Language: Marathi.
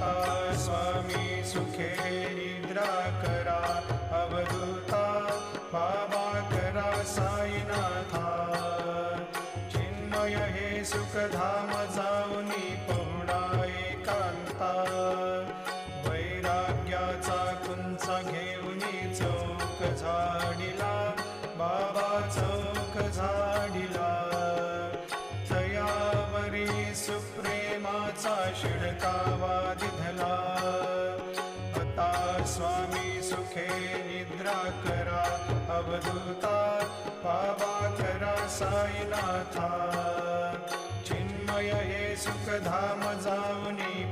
आता स्वामी सुखे निद्रा करा अवधूता बाबा करा साईनाथा चिन्मय हे सुखधाम जाऊनी पहुडा एकांता वैराग्याचा कुंच घेऊनी चौक झाडिला बाबा चौक झाडिला तयावरी सुप्रेमाचा शिडकावा दिधला आता स्वामी सुखे निद्रा करा अवधूता बाबा करा साईनाथा चिन्मय हे सुखधाम जाऊनी